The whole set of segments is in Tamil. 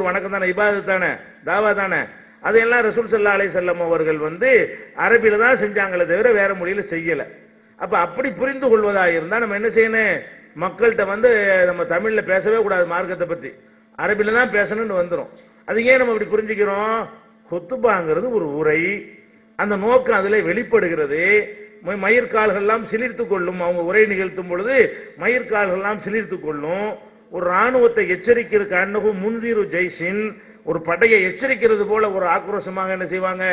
வணக்கம் தானே, இபாதத் தானே, தாவா தானே. அதையெல்லாம் ரசூல் ஸல்லல்லாஹு அலைஹி வஸல்லம் அவர்கள் அரபியில தான் செஞ்சாங்களே தவிர வேற மொழியில செய்யல. அப்ப அப்படி புரிந்து கொள்வதா இருந்தா நம்ம என்ன செய்யணும், மக்கள்கிட்ட நம்ம தமிழ்ல பேசவே கூடாது, மார்க்கத்தை பத்தி அரபில தான் பேசணும்னு வந்துடும். அது ஏன் நம்ம இப்படி புரிஞ்சுக்கிறோம், குத்துபாங்கிறது ஒரு உரை, அந்த நோக்கம் அதுல வெளிப்படுகிறது. மயிர்கால்கள்லாம் சிலிர்த்து கொள்ளும், அவங்க உரை நிகழ்த்தும் பொழுது மயிர்கால்கள்லாம் சிலிர்த்து கொள்ளும். ஒரு ராணுவத்தை எச்சரிக்கிறது, அன்னகு முன்தீரு ஜெய்ஷின், ஒரு படையை எச்சரிக்கிறது போல ஒரு ஆக்ரோஷமாக என்ன செய்வாங்க,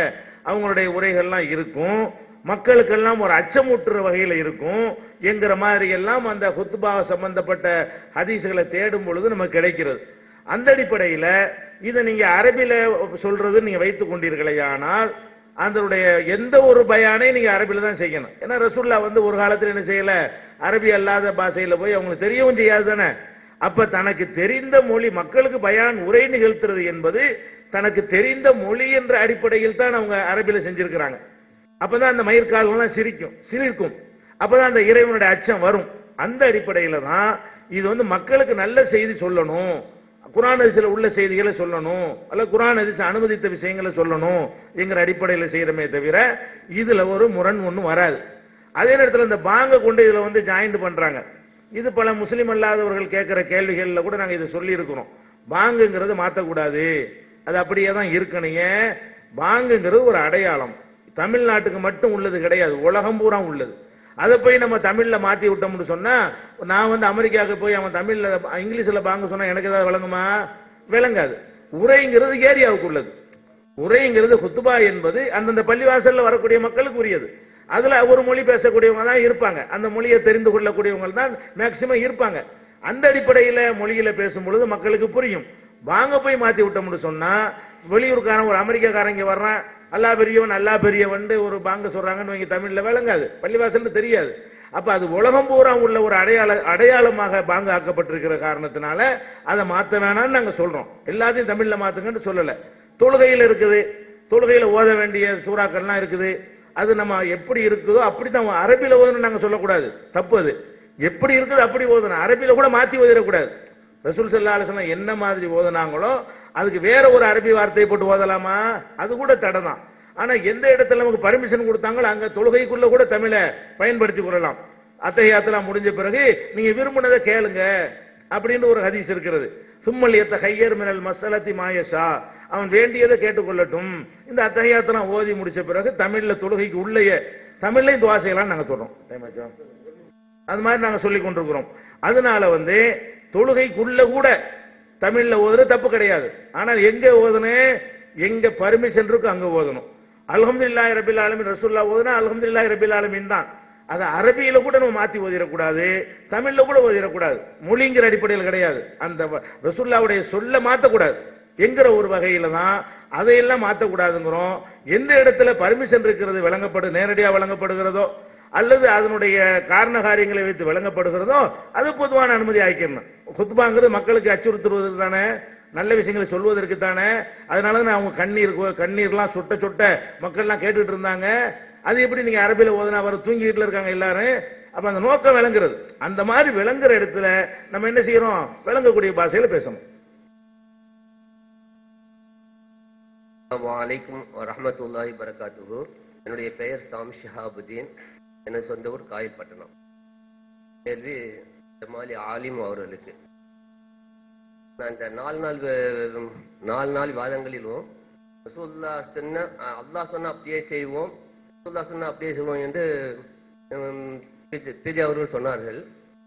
அவங்களுடைய உரைகள்லாம் இருக்கும். மக்களுக்கெல்லாம் ஒரு அச்சமூட்டுற வகையில் இருக்கும் என்கிற மாதிரி எல்லாம் அந்த குத்பா சம்பந்தப்பட்ட ஹதீஸ்களை தேடும் பொழுது நமக்கு கிடைக்கிறது. அந்த அடிப்படையில் இதை நீங்க அரபில சொல்றது நீங்க வைத்துக் கொண்டீர்களே, ஆனால் அதனுடைய எந்த ஒரு பயானை நீங்க அரபில தான் செய்யணும். ஏன்னா ரசூல்லா ஒரு காலத்தில் என்ன செய்யல, அரபி அல்லாத பாஷையில போய் அவங்களுக்கு தெரியவும் செய்யாது தானே. அப்ப தனக்கு தெரிந்த மொழி, மக்களுக்கு பயான் உரை நிகழ்த்துறது என்பது தனக்கு தெரிந்த மொழி என்ற அடிப்படையில் தான் அவங்க அரபில செஞ்சிருக்கிறாங்க. அப்பதான் அந்த மயிர்கால்கள்லாம் சிரிக்கும், அப்பதான் அந்த இறைவனுடைய அச்சம் வரும். அந்த அடிப்படையில தான் இது மக்களுக்கு நல்ல செய்தி சொல்லணும், குர்ஆன் ஹதீஸ்ல உள்ள செய்திகளை சொல்லணும், அல்ல குர்ஆன் ஹதீஸ் அனுமதித்த விஷயங்களை சொல்லணும் என்கிற அடிப்படையில் செய்யறமே தவிர இதுல ஒரு முரண் ஒன்றும் வராது. அதே நேரத்தில் இந்த பாங்க கொண்டு இதுல ஜாயிண்ட் பண்றாங்க. இது பல முஸ்லீம் அல்லாதவர்கள் கேட்கிற கேள்விகள்ல கூட நாங்க இதை சொல்லி இருக்கிறோம். பாங்குங்கிறது மாற்றக்கூடாது, அது அப்படியே தான் இருக்கணுங்க. பாங்குங்கிறது ஒரு அடையாளம், தமிழ்நாட்டுக்கு மட்டும் உள்ளது கிடையாது, உலகம் பூரா உள்ளது. அதை போய் நம்ம தமிழ்ல மாத்தி விட்டோம்னு சொன்னா, நான் அமெரிக்காவுக்கு போய் அவன் தமிழ்ல இங்கிலீஷ்ல பாங்க சொன்னா எனக்கு ஏதாவது விளங்குமா? விளங்காது. உரைங்கிறது ஏரியாவுக்கு உள்ளது. உரைங்கிறது குத்துபா என்பது அந்தந்த பள்ளிவாசல்ல வரக்கூடிய மக்களுக்கு உரியது. அதுல ஒரு மொழி பேசக்கூடியவங்க தான் இருப்பாங்க, அந்த மொழியை தெரிந்து கொள்ளக்கூடியவங்க தான் மேக்சிமம் இருப்பாங்க. அந்த அடிப்படையில மொழியில பேசும் பொழுது மக்களுக்கு புரியும். வாங்க போய் மாத்தி விட்டோம்னு சொன்னா, வெளியூர்காரன் ஒரு அமெரிக்காக்காரங்க வர்றான், அல்லா பெரியவன் அல்லா பெரியவன் ஒரு பாங்க சொல்றாங்கன்னு தமிழ்ல விளங்காது, பள்ளிவாசல் தெரியாது. அப்ப அது உலகம் பூரா உள்ள ஒரு அடையாளமாக பாங்க ஆக்கப்பட்டிருக்கிற காரணத்தினால அதை மாத்த வேணாம்னு நாங்க சொல்றோம். எல்லாத்தையும் தமிழ்ல மாத்துங்கன்னு சொல்லல. தொழுகையில் இருக்குது, தொழுகையில ஓத வேண்டிய சூறாக்கள்லாம் இருக்குது, அது நம்ம எப்படி இருக்குதோ அப்படி தான் அரபில ஓதணும் நாங்க சொல்லக்கூடாது, தப்பு. அது எப்படி இருக்குது அப்படி ஓதணும், அரபில கூட மாத்தி ஓதிடக்கூடாது. ரசூல் ஸல்லல்லாஹு அலைஹி வஸல்லம் என்ன மாதிரி ஓதுனாங்களோ அதுக்கு வேற ஒரு அரபி வார்த்தையை போட்டு ஓதலாமா? அது கூட தடை தான். ஆனா எந்த இடத்துல நமக்கு பர்மிஷன் கொடுத்தாங்களோ அங்க தொழுகைக்குள்ள கூட தமிழை பயன்படுத்தி கொள்ளலாம். அத்தஹியாத்துலாம் முடிஞ்ச பிறகு நீங்க விரும்பினதை கேளுங்க அப்படின்னு ஒரு ஹதீஸ் இருக்கிறது. சும்மல் யத்தஹய்யர் மினல் மஸ்அலத்தி மாயஷா, அவன் வேண்டியதை கேட்டுக்கொள்ளட்டும். இந்த அத்தஹியாத்துலாம் ஓதி முடிச்ச பிறகு தமிழ்ல தொழுகைக்கு உள்ளேயே தமிழ்லையும் துஆ செய்யலாம் நாங்க சொல்றோம். அது மாதிரி நாங்க சொல்லிக் கொண்டிருக்கிறோம். அதனால தொழுகைக்குள்ள கூட தமிழ்ல ஓதுறது தப்பு கிடையாது. ஆனால் எங்க ஓதனே, எங்க பர்மிஷன் இருக்கு அங்க ஓதணும். அல்ஹம்துலில்லாஹி ரப்பில் ஆலமீன் ரசூலுல்லாஹ் ஓதுனா அல்ஹம்துலில்லாஹி ரப்பில் ஆலமீன் தான். அது அரபியில கூட நம்ம மாத்தி ஓதிடக்கூடாது, தமிழ்ல கூட ஓதிடக்கூடாது, மொழிங்கிற அடிப்படையில் கிடையாது. அந்த ரசூலுல்லாஹ்வுடைய சொல்ல மாத்தக்கூடாது என்கிற ஒரு வகையில தான் அதையெல்லாம் மாற்றக்கூடாதுங்கிறோம். எந்த இடத்துல பர்மிஷன் இருக்கிறது நேரடியாக வழங்கப்படுகிறதோ அல்லது அதனுடைய காரண காரியங்களை வைத்து வழங்கப்படுகிறதோ அது பொதுவான அனுமதி ஆக்கிடணும். குத்பாங்கிறது மக்களுக்கு அச்சுறுத்துவதற்கு தானே, நல்ல விஷயங்களை சொல்வதற்கு தானே. அதனால அவங்க கண்ணீர்லாம் சொட்ட சொட்ட மக்கள்லாம் கேட்டுட்டு இருந்தாங்க. அது எப்படி நீங்க அரபில ஓதுனா வர தூங்கிட்டு இருக்காங்க எல்லாரும். அப்ப அந்த நோக்கம் விளங்குறது, அந்த மாதிரி விளங்குற இடத்துல நம்ம என்ன செய்யறோம், விளங்கக்கூடிய பாஷையில பேசணும். அஸ்ஸலாமு அலைக்கும் வரஹ்மத்துல்லாஹி வபரகாத்துஹு. என்னுடைய பெயர் சாம் ஷிஹாபுதீன். எனது சொந்த ஊர் காயல்பட்டணம். கேள்வி ஜமாலி ஆலிம் அவர்களுக்கு. நான் இந்த 4 நாள் வாதங்களிலும் ரசூலுல்லாஹ் சொன்ன அல்லாஹ் சொன்ன அப்படியே செய்வோம், ரசூலுல்லாஹ் சொன்ன அப்படியே செய்வோம் என்று பிஜி அவர்கள் சொன்னார்கள்.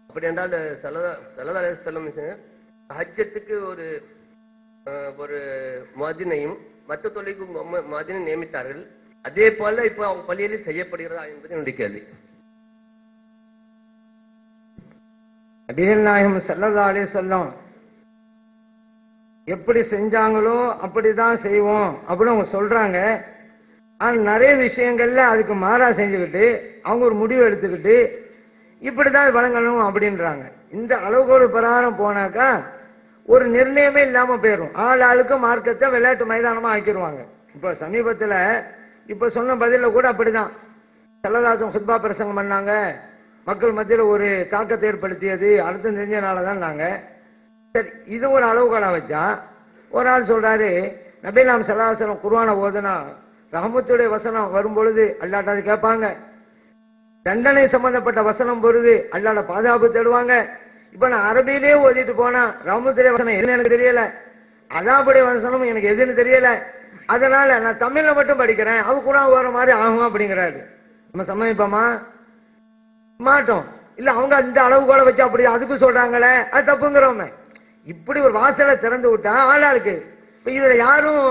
அப்படி என்றால் ஸல்லல்லாஹு அலைஹி வஸல்லம் ஹஜ்ஜத்துக்கு ஒரு முஅத்தினையும் மற்ற தொழிலுக்கு முஅத்தினை நியமித்தார்கள். அதே போல இப்ப அவங்க பள்ளியில் செய்யப்படுகிறதா என்பது என்னுடைய கேள்வி. நபிகள் நாயகம் ஸல்லல்லாஹு அலைஹி வஸல்லம் எப்படி செஞ்சாங்களோ அப்படிதான் செய்வோம் அப்படின்னு அவங்க சொல்றாங்க. ஆனா நிறைய விஷயங்கள்ல அதுக்கு மாறா செஞ்சுக்கிட்டு அவங்க ஒரு முடிவு எடுத்துக்கிட்டு இப்படிதான் வழங்கணும் அப்படின்றாங்க. இந்த அளவுகோல் பிரகாரம் போனாக்கா ஒரு நிர்ணயமே இல்லாம போயிடும். ஆளுக்கு மார்க்கத்தை விளையாட்டு மைதானமா ஆக்கிடுவாங்க. இப்ப சமீபத்துல இப்ப சொன்ன பதில கூட அப்படிதான். ஸல்லல்லாஹு குத்பா பிரசங்கம் பண்ணாங்க, மக்கள் மத்தியில ஒரு தாக்கத்தை ஏற்படுத்தியது, அர்த்தம் தெரிஞ்சனாலதான் நாங்க. சரி, இது ஒரு அளவுகோலா வச்சா ஒரு ஆள் சொல்றாரு, நபிலாம் ஸல்லல்லாஹு அலைஹி வஸல்லம் குர்ஆனை ஓதுனா ரஹமத்துடைய வசனம் வரும் பொழுது அல்லாஹ் அதை கேட்பாங்க, தண்டனை சம்பந்தப்பட்ட வசனம் பொழுது அல்லாஹ் பாதுகாப்பு தேடுவாங்க. இப்ப நான் அரபியிலே ஓதிட்டு போனா ரஹமத்துடைய வசனம் எதுன்னு எனக்கு தெரியல, அதாபுடைய வசனம் எனக்கு எதுன்னு தெரியல, அதனால நான் தமிழ்ல மட்டும் படிக்கிறேன், அவ குர்ஆன் ஓதுற மாதிரி ஆகும் அப்படிங்கிறாரு. நம்ம சம்மதிப்போமா? மாட்டோம். இல்ல அவங்க அந்த அளவுகோலை வச்சு அப்படி அதுக்கு சொல்றாங்களே, அது தப்புங்கிறோமே. இப்படி ஒரு வாசலை திறந்து விட்டா ஆளாளுக்கு இப்ப இதுல யாரும்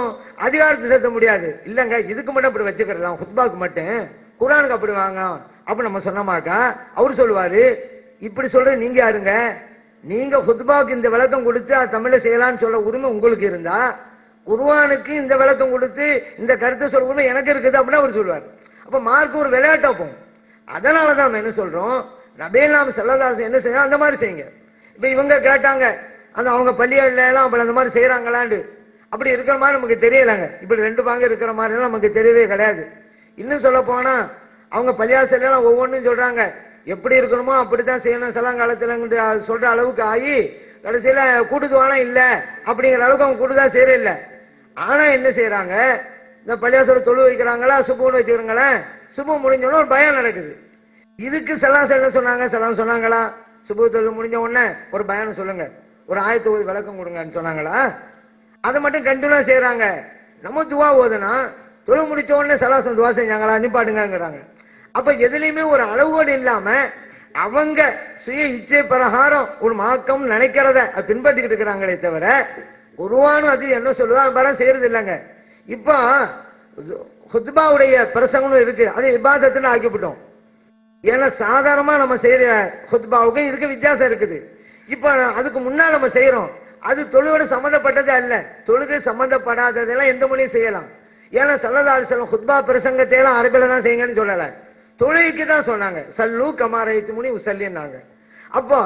அதிகாரத்தை செலுத்த முடியாது. இல்லங்க இதுக்கு மட்டும் அப்படி வச்சுக்கிறலாம், ஹுத்பாக்கு மட்டும், குர்ஆனுக்கு அப்படி வாங்க அப்படி நம்ம சொன்னமாக்கா அவரு சொல்லுவாரு, இப்படி சொல்ற நீங்க யாருங்க, நீங்க ஹுத்பாவுக்கு இந்த விளக்கம் கொடுத்து அது தமிழ்ல செய்யலாம்னு சொல்ல உரிமை உங்களுக்கு இருந்தா குர்ஆனுக்கு இந்த விளக்கம் கொடுத்து இந்த கருத்தை சொல்ல உரிமை எனக்கு இருக்குது அப்படின்னு அவர் சொல்லுவார். அப்ப மார்க் ஒரு விளையாட்டா போகும். அதனாலதான் நம்ம என்ன சொல்றோம், நபிலாம் ஸல்லல்லாஹு அலைஹி வஸல்லம் என்ன செய்யணும் அந்த மாதிரி செய்யுங்க. இப்ப இவங்க கேட்டாங்க அந்த அவங்க பள்ளிகள்ல எல்லாம் அப்படி அந்த மாதிரி செய்யறாங்களான்னு, அப்படி இருக்கிற மாதிரி நமக்கு தெரியலங்க. இப்படி 2 பாங்க இருக்கிற மாதிரி நமக்கு தெரியவே கிடையாது. இன்னும் சொல்ல போனா அவங்க பள்ளியாசல எல்லாம் ஒவ்வொன்றும் சொல்றாங்க, எப்படி இருக்கணுமோ அப்படித்தான் செய்யணும் சலங்காலத்துல சொல்ற அளவுக்கு ஆகி கடைசியில கூட்டுதுவானா இல்ல அப்படிங்கிற அளவுக்கு அவங்க கூட்டுதா செய்யற இல்ல. ஆனா என்ன செய்யறாங்க, இந்த பள்ளியாசல தொழு வைக்கிறாங்களா, சுபூன்னு வச்சுக்கிறாங்களே, சுபு முடிஞ்சோன்னு ஒரு பயம் நடக்குது. இதுக்கு சலாம் என்ன சொன்னாங்க, சலாம் சொன்னாங்களா? சுபு தொழு முடிஞ்ச உடனே ஒரு பயானம் சொல்லுங்க, ஒரு ஆயத்து ஓதி விளக்கம் கொடுங்கன்னு சொன்னாங்களா? அதை மட்டும் கண்டினியூ செய்யறாங்க. நம்ம துவா ஓதுனா தொழு முடிச்ச உடனே சலாசம் துவா செஞ்சாங்களா, நிப்பாட்டுங்கிறாங்க. அப்ப எதுலையுமே ஒரு அளவோடு இல்லாம அவங்க சுய இச்சை பிரகாரம் ஒரு மார்க்கம் நினைக்கிறத பின்பற்றிக்கிட்டு இருக்கிறாங்களே தவிர குர்ஆனும் அது என்ன சொல்லுதோ அது பரம் செய்யறது இல்லைங்க. இப்ப ஹுத்பாவுடைய பிரசங்கமும் இருக்கு, அது இபாதத்துன்னு ஆக்கிவிட்டோம். ஏன்னா சாதாரணமா நம்ம செய்யற ஹுத்பாவுக்கு இதுக்கு வித்தியாசம் இருக்குது. இப்ப அதுக்கு முன்னால நம்ம செய்யறோம், அது தொழுவோட சம்பந்தப்பட்டது அல்ல. தொழுகை சம்பந்தப்படாததெல்லாம் எந்த மொழியும் செய்யலாம். ஏன்னா ஸல்லல்லாஹு அலைஹி வஸல்லம் ஹுத்பா பிரசங்கத்தை எல்லாம் அரபில தான் செய்யுங்கன்னு சொல்லல, தொழுகைக்கு தான் சொன்னாங்க. சல்லு கமா ரஅய்துமுனி உஸல்லின்னாங்க. அப்போ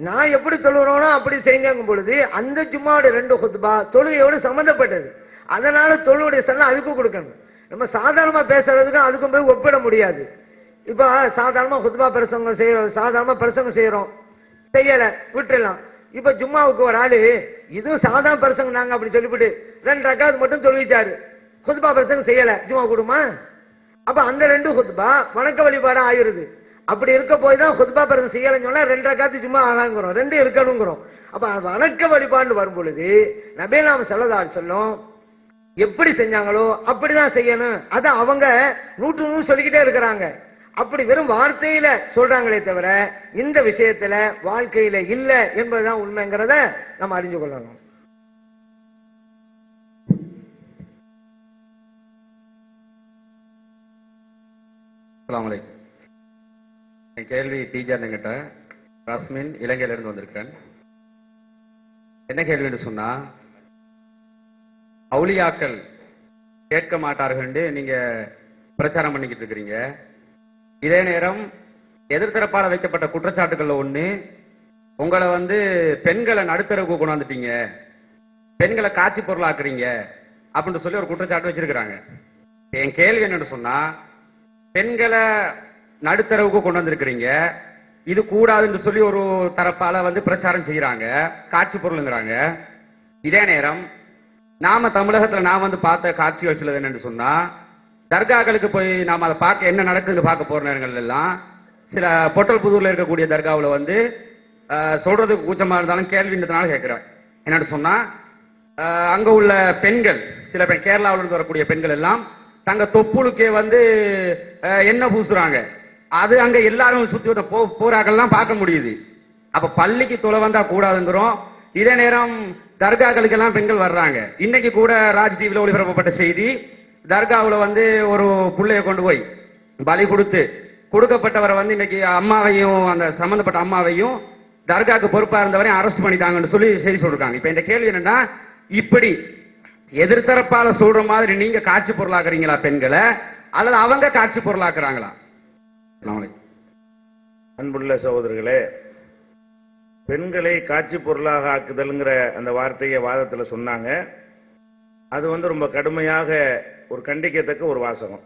நான் எப்படி தொழுகிறோனோ அப்படி செய்யுங்கும் பொழுது அந்த ஜும்மாவோட 2 ஹுத்பா தொழுகையோடு சம்பந்தப்பட்டது. அதனால தொழுவுடைய சல்லம் அதுக்கு கொடுக்கணும். நம்ம சாதாரணமா பேசுறதுக்கும் அதுக்கும் போய் ஒப்பிட முடியாது. இப்ப சாதாரணமா ஹுத்பா பிரசங்கம் செய்யறோம், சாதாரணமா பிரசங்கம் செய்யறோம், செய்யல விட்டுறலாம். இப்ப ஜும்மாவுக்கு ஒரு ஆளு இதுவும் சாதாரண பிரசங்கம் நாங்க அப்படி சொல்லிவிட்டு 2 ரக்காத் மட்டும் தொழுவிச்சாரு, ஹுத்பா பிரசங்கம் செய்யல, ஜும்மா கொடுமா? அப்ப அந்த 2 ஹுத்பா வணக்க வழிபாடா ஆயிருது. அப்படி இருக்க போய் தான் ஹுத்பா பிரசங்கம் செய்யலன்னு சொன்னா 2 ரக்காத்து ஜும்மா ஆகாங்கிறோம், 2 இருக்கணுங்கிறோம். அப்ப வணக்க வழிபாடு வரும் பொழுது நபிலாம் ஸல்லல்லாஹு அலைஹி வஸல்லம் எப்படி செஞ்சாங்களோ அப்படிதான் செய்யணும். அத அவங்க 100 சொல்லிக்கிட்டே இருக்கிறாங்க. அப்படி வெறும் வார்த்தையில சொல்றாங்களே தவிர இந்த விஷயத்துல வாழ்க்கையில இல்ல என்பதுதான் உண்மைங்கிறத நம்ம அறிஞ்சு கொள்ளணும். அஸ்ஸலாமு அலைக்கும். என் கேள்வி டீச்சர் கிட்ட ரஸ்மின் இலங்கையில இருந்து வந்திருக்கேன். என்ன கேள்வின்னு சொன்னா, அவுலியாக்கள் கேட்க மாட்டார்கள் நீங்க பிரச்சாரம் பண்ணிக்கிட்டு இருக்கிறீங்க. இதே நேரம் எதிர்த்தரப்பால வைக்கப்பட்ட குற்றச்சாட்டுகள்ல ஒண்ணு, உங்களை பெண்களை நடுத்தரவுக்கு கொண்டு வந்துட்டீங்க, பெண்களை காட்சி பொருளாக்குறீங்க அப்படின்னு சொல்லி ஒரு குற்றச்சாட்டு வச்சிருக்கிறாங்க. என் கேள்வி என்னன்னு சொன்னா, பெண்களை நடுத்தரவுக்கு கொண்டு வந்திருக்கிறீங்க, இது கூடாதுன்னு சொல்லி ஒரு தரப்பால பிரச்சாரம் செய்யறாங்க, காட்சி பொருளுங்கிறாங்க. இதே நேரம் நாம தமிழகத்துல நான் பார்த்த காட்சிகள் சிலது என்னன்னு சொன்னா, தர்காக்களுக்கு போய் நாம அதை பார்க்க என்ன நடக்குதுன்னு பார்க்க போற நேரங்கள் எல்லாம் சில பொட்டல் புதூர்ல இருக்கக்கூடிய தர்காவில் சொல்றதுக்கு கூச்சமா இருந்தாலும் கேள்வின்றதுனால கேட்கிறேன். என்னன்னு சொன்னா, அங்க உள்ள பெண்கள் சில பேர் கேரளாவில இருந்து வரக்கூடிய பெண்கள் எல்லாம் தங்க தொப்புளுக்கே என்ன பூசுறாங்க, அது அங்க எல்லாரும் சுத்தி போறாக்கள்லாம் பார்க்க முடியுது. அப்ப பள்ளிக்கு தொலை வந்தா கூடாதுங்கிறோம். இதே நேரம் தர்காக்களுக்கு எல்லாம் பெண்கள் வர்றாங்க. இன்னைக்கு கூட ராஜ் டிவில ஒளிபரப்பப்பட்ட செய்தி, தர்காவுல ஒரு புள்ளைய கொண்டு போய் பலி கொடுக்கப்பட்டவரை இன்னைக்கு அம்மாவையும் அந்த சம்பந்தப்பட்ட அம்மாவையும் தர்காக்கு பொறுப்பா இருந்தவரையும் அரெஸ்ட் பண்ணிட்டாங்கன்னு சொல்லி செய்தி சொல்றாங்க. இப்ப இந்த கேள்வி என்னன்னா, இப்படி எதிர்த்தரப்பால சொல்ற மாதிரி நீங்க காட்சி பொருளாக்குறீங்களா பெண்களை, அல்லது அவங்க காட்சி பொருளாக்குறாங்களா? அன்புள்ள சகோதரர்களே, பெண்களை காட்சி பொருளாக ஆக்குதல்ங்கிற அந்த வார்த்தையை வாதத்தில் சொன்னாங்க. அது ரொம்ப கடுமையாக ஒரு கண்டிக்கத்தக்க ஒரு வாசகம்.